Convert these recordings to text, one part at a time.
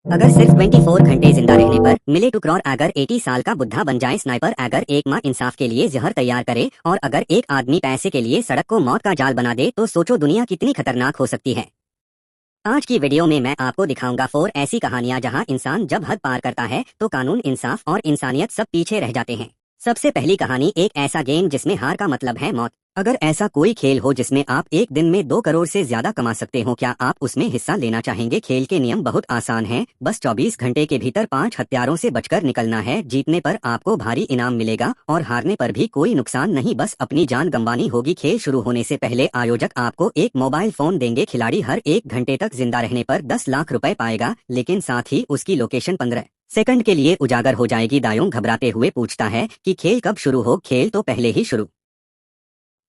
अगर सिर्फ 24 घंटे जिंदा रहने पर मिले टू क्रॉर, अगर 80 साल का बुढ़ा बन जाए स्नाइपर, अगर एक माँ इंसाफ के लिए जहर तैयार करे और अगर एक आदमी पैसे के लिए सड़क को मौत का जाल बना दे, तो सोचो दुनिया कितनी खतरनाक हो सकती है। आज की वीडियो में मैं आपको दिखाऊंगा 4 ऐसी कहानियां जहां इंसान जब हद पार करता है तो कानून, इंसाफ और इंसानियत सब पीछे रह जाते हैं। सबसे पहली कहानी, एक ऐसा गेम जिसमें हार का मतलब है मौत। अगर ऐसा कोई खेल हो जिसमें आप एक दिन में 2 करोड़ से ज्यादा कमा सकते हो, क्या आप उसमें हिस्सा लेना चाहेंगे? खेल के नियम बहुत आसान हैं, बस 24 घंटे के भीतर 5 हत्यारों से बचकर निकलना है। जीतने पर आपको भारी इनाम मिलेगा और हारने पर भी कोई नुकसान नहीं, बस अपनी जान गंवानी होगी। खेल शुरू होने से पहले आयोजक आपको एक मोबाइल फोन देंगे। खिलाड़ी हर 1 घंटे तक जिंदा रहने पर 10 लाख रुपए पाएगा, लेकिन साथ ही उसकी लोकेशन 15 सेकंड के लिए उजागर हो जाएगी। दायोंग घबराते हुए पूछता है कि खेल कब शुरू हो? खेल तो पहले ही शुरू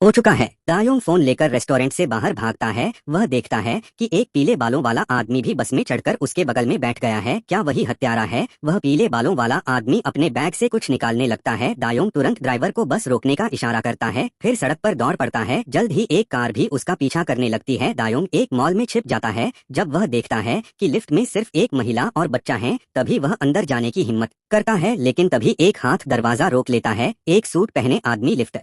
हो चुका है। दायोंग फोन लेकर रेस्टोरेंट से बाहर भागता है। वह देखता है कि एक पीले बालों वाला आदमी भी बस में चढ़कर उसके बगल में बैठ गया है। क्या वही हत्यारा है? वह पीले बालों वाला आदमी अपने बैग से कुछ निकालने लगता है। दायोंग तुरंत ड्राइवर को बस रोकने का इशारा करता है, फिर सड़क पर दौड़ पड़ता है। जल्द ही एक कार भी उसका पीछा करने लगती है। दायोंग एक मॉल में छिप जाता है। जब वह देखता है कि लिफ्ट में सिर्फ एक महिला और बच्चा है, तभी वह अंदर जाने की हिम्मत करता है, लेकिन तभी एक हाथ दरवाजा रोक लेता है। एक सूट पहने आदमी लिफ्ट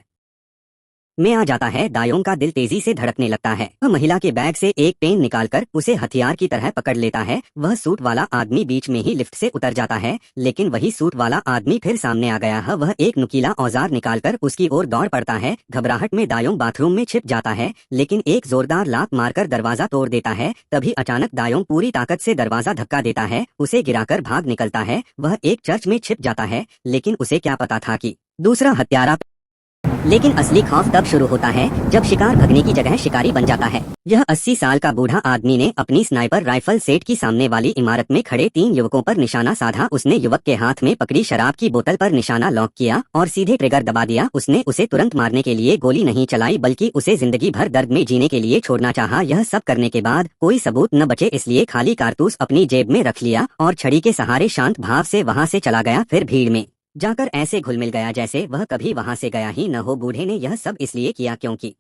में आ जाता है। दायोंग का दिल तेजी से धड़कने लगता है। वह महिला के बैग से एक पेन निकालकर उसे हथियार की तरह पकड़ लेता है। वह सूट वाला आदमी बीच में ही लिफ्ट से उतर जाता है, लेकिन वही सूट वाला आदमी फिर सामने आ गया है। वह एक नुकीला औजार निकालकर उसकी ओर दौड़ पड़ता है। घबराहट में दायोंग बाथरूम में छिप जाता है, लेकिन एक जोरदार लात मारकर दरवाजा तोड़ देता है। तभी अचानक दायोंग पूरी ताकत से दरवाजा धक्का देता है, उसे गिराकर भाग निकलता है। वह एक चर्च में छिप जाता है, लेकिन उसे क्या पता था कि दूसरा हत्यारा। लेकिन असली खौफ तब शुरू होता है जब शिकार भगने की जगह शिकारी बन जाता है। यह 80 साल का बूढ़ा आदमी ने अपनी स्नाइपर राइफल सेट की सामने वाली इमारत में खड़े 3 युवकों पर निशाना साधा। उसने युवक के हाथ में पकड़ी शराब की बोतल पर निशाना लॉक किया और सीधे ट्रिगर दबा दिया। उसने उसे तुरंत मारने के लिए गोली नहीं चलाई, बल्कि उसे जिंदगी भर दर्द में जीने के लिए छोड़ना चाहा। यह सब करने के बाद कोई सबूत न बचे, इसलिए खाली कारतूस अपनी जेब में रख लिया और छड़ी के सहारे शांत भाव से वहां से चला गया। फिर भीड़ में जाकर ऐसे घुल मिल गया जैसे वह कभी वहां से गया ही न हो। बूढ़े ने यह सब इसलिए किया क्योंकि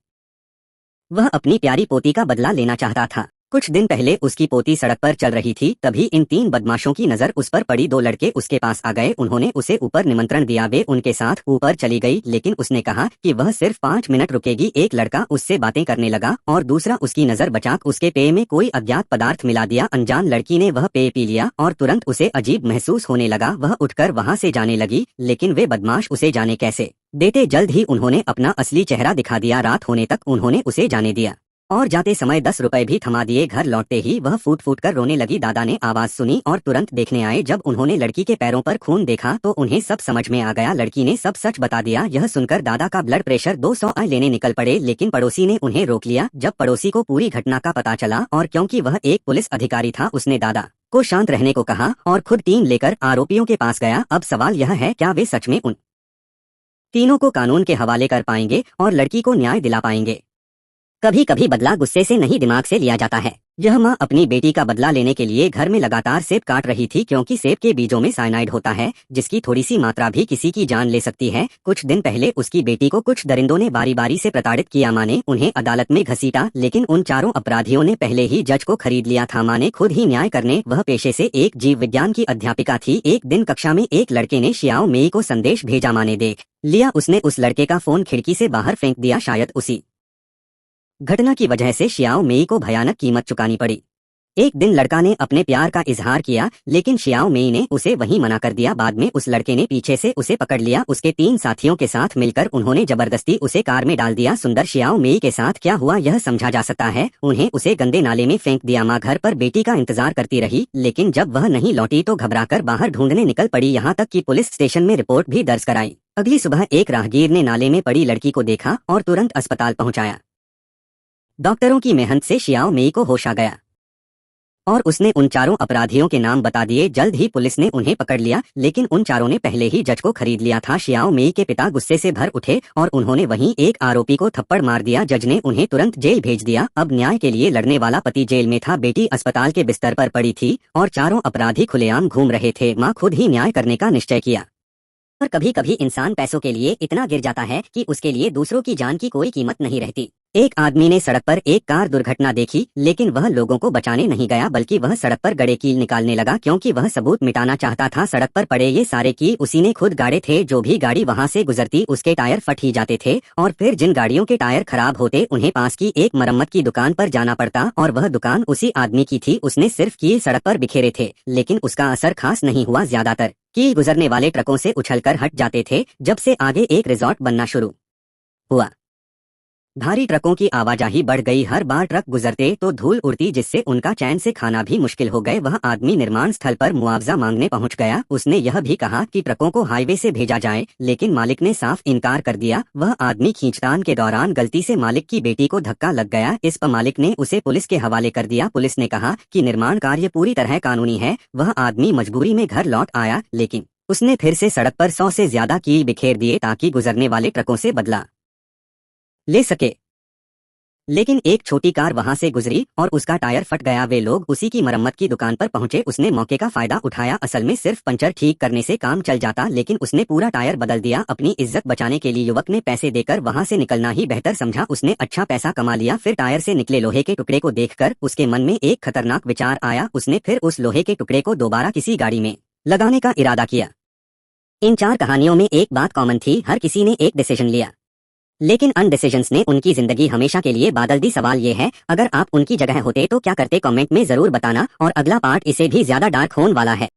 वह अपनी प्यारी पोती का बदला लेना चाहता था। कुछ दिन पहले उसकी पोती सड़क पर चल रही थी, तभी इन 3 बदमाशों की नजर उस पर पड़ी। 2 लड़के उसके पास आ गए। उन्होंने उसे ऊपर निमंत्रण दिया। वे उनके साथ ऊपर चली गई, लेकिन उसने कहा कि वह सिर्फ 5 मिनट रुकेगी। एक लड़का उससे बातें करने लगा और दूसरा उसकी नजर बचाकर उसके पेय में कोई अज्ञात पदार्थ मिला दिया। अनजान लड़की ने वह पेय पी लिया और तुरंत उसे अजीब महसूस होने लगा। वह उठकर वहां से जाने लगी, लेकिन वे बदमाश उसे जाने कैसे देते। जल्द ही उन्होंने अपना असली चेहरा दिखा दिया। रात होने तक उन्होंने उसे जाने दिया और जाते समय 10 रुपए भी थमा दिए। घर लौटते ही वह फूट फूट कर रोने लगी। दादा ने आवाज सुनी और तुरंत देखने आए। जब उन्होंने लड़की के पैरों पर खून देखा तो उन्हें सब समझ में आ गया। लड़की ने सब सच बता दिया। यह सुनकर दादा का ब्लड प्रेशर 200 लेने निकल पड़े, लेकिन पड़ोसी ने उन्हें रोक लिया। जब पड़ोसी को पूरी घटना का पता चला और क्योंकि वह एक पुलिस अधिकारी था, उसने दादा को शांत रहने को कहा और खुद टीम लेकर आरोपियों के पास गया। अब सवाल यह है, क्या वे सच में उन तीनों को कानून के हवाले कर पाएंगे और लड़की को न्याय दिला पाएंगे? कभी कभी बदला गुस्से से नहीं, दिमाग से लिया जाता है। यह माँ अपनी बेटी का बदला लेने के लिए घर में लगातार सेब काट रही थी, क्योंकि सेब के बीजों में साइनाइड होता है, जिसकी थोड़ी सी मात्रा भी किसी की जान ले सकती है। कुछ दिन पहले उसकी बेटी को कुछ दरिंदों ने बारी बारी से प्रताड़ित किया। माँ ने उन्हें अदालत में घसीटा, लेकिन उन चारों अपराधियों ने पहले ही जज को खरीद लिया था। माँ ने खुद ही न्याय करने, वह पेशे से एक जीव विज्ञान की अध्यापिका थी। एक दिन कक्षा में एक लड़के ने शियाओ मेई को संदेश भेजा। माँ ने देख लिया। उसने उस लड़के का फोन खिड़की से बाहर फेंक दिया। शायद उसी घटना की वजह से शियाओ मेई को भयानक कीमत चुकानी पड़ी। एक दिन लड़का ने अपने प्यार का इजहार किया, लेकिन शियाओ मेई ने उसे वहीं मना कर दिया। बाद में उस लड़के ने पीछे से उसे पकड़ लिया। उसके 3 साथियों के साथ मिलकर उन्होंने जबरदस्ती उसे कार में डाल दिया। सुंदर शियाओ मेई के साथ क्या हुआ यह समझा जा सकता है। उन्हें उसे गंदे नाले में फेंक दिया। माँ घर पर बेटी का इंतजार करती रही, लेकिन जब वह नहीं लौटी तो घबराकर बाहर ढूंढने निकल पड़ी, यहाँ तक कि पुलिस स्टेशन में रिपोर्ट भी दर्ज कराई। अगली सुबह एक राहगीर ने नाले में पड़ी लड़की को देखा और तुरंत अस्पताल पहुंचाया। डॉक्टरों की मेहनत से शियाओ मेई को होश आ गया और उसने उन चारों अपराधियों के नाम बता दिए। जल्द ही पुलिस ने उन्हें पकड़ लिया, लेकिन उन चारों ने पहले ही जज को खरीद लिया था। शियाओ मेई के पिता गुस्से से भर उठे और उन्होंने वहीं एक आरोपी को थप्पड़ मार दिया। जज ने उन्हें तुरंत जेल भेज दिया। अब न्याय के लिए लड़ने वाला पति जेल में था, बेटी अस्पताल के बिस्तर पर पड़ी थी और चारों अपराधी खुलेआम घूम रहे थे। माँ खुद ही न्याय करने का निश्चय किया। पर कभी कभी इंसान पैसों के लिए इतना गिर जाता है कि उसके लिए दूसरों की जान की कोई कीमत नहीं रहती। एक आदमी ने सड़क पर एक कार दुर्घटना देखी, लेकिन वह लोगों को बचाने नहीं गया बल्कि वह सड़क पर गड़े कील निकालने लगा क्योंकि वह सबूत मिटाना चाहता था। सड़क पर पड़े ये सारे कील उसी ने खुद गाड़े थे। जो भी गाड़ी वहां से गुजरती उसके टायर फट ही जाते थे और फिर जिन गाड़ियों के टायर खराब होते उन्हें पास की एक मरम्मत की दुकान पर जाना पड़ता और वह दुकान उसी आदमी की थी। उसने सिर्फ कील सड़क पर बिखेरे थे, लेकिन उसका असर खास नहीं हुआ। ज्यादातर कील गुजरने वाले ट्रकों से उछलकर हट जाते थे। जब से आगे एक रिजॉर्ट बनना शुरू हुआ, भारी ट्रकों की आवाजाही बढ़ गई। हर बार ट्रक गुजरते तो धूल उड़ती, जिससे उनका चैन से खाना भी मुश्किल हो गए। वह आदमी निर्माण स्थल पर मुआवजा मांगने पहुंच गया। उसने यह भी कहा कि ट्रकों को हाईवे से भेजा जाए, लेकिन मालिक ने साफ इनकार कर दिया। वह आदमी खींचतान के दौरान गलती से मालिक की बेटी को धक्का लग गया। इस पर मालिक ने उसे पुलिस के हवाले कर दिया। पुलिस ने कहा कि निर्माण कार्य पूरी तरह कानूनी है। वह आदमी मजबूरी में घर लौट आया, लेकिन उसने फिर से सड़क पर 100 से ज्यादा कील बिखेर दिए ताकि गुजरने वाले ट्रकों से बदला ले सके। लेकिन एक छोटी कार वहां से गुजरी और उसका टायर फट गया। वे लोग उसी की मरम्मत की दुकान पर पहुंचे। उसने मौके का फायदा उठाया। असल में सिर्फ पंचर ठीक करने से काम चल जाता, लेकिन उसने पूरा टायर बदल दिया। अपनी इज्जत बचाने के लिए युवक ने पैसे देकर वहां से निकलना ही बेहतर समझा। उसने अच्छा पैसा कमा लिया। फिर टायर से निकले लोहे के टुकड़े को देखकर उसके मन में एक खतरनाक विचार आया। उसने फिर उस लोहे के टुकड़े को दोबारा किसी गाड़ी में लगाने का इरादा किया। इन 4 कहानियों में एक बात कॉमन थी, हर किसी ने एक डिसीजन लिया, लेकिन अन डिसीजंस ने उनकी जिंदगी हमेशा के लिए बादल दी। सवाल ये है, अगर आप उनकी जगह होते तो क्या करते? कमेंट में जरूर बताना। और अगला पार्ट इसे भी ज्यादा डार्क होने वाला है।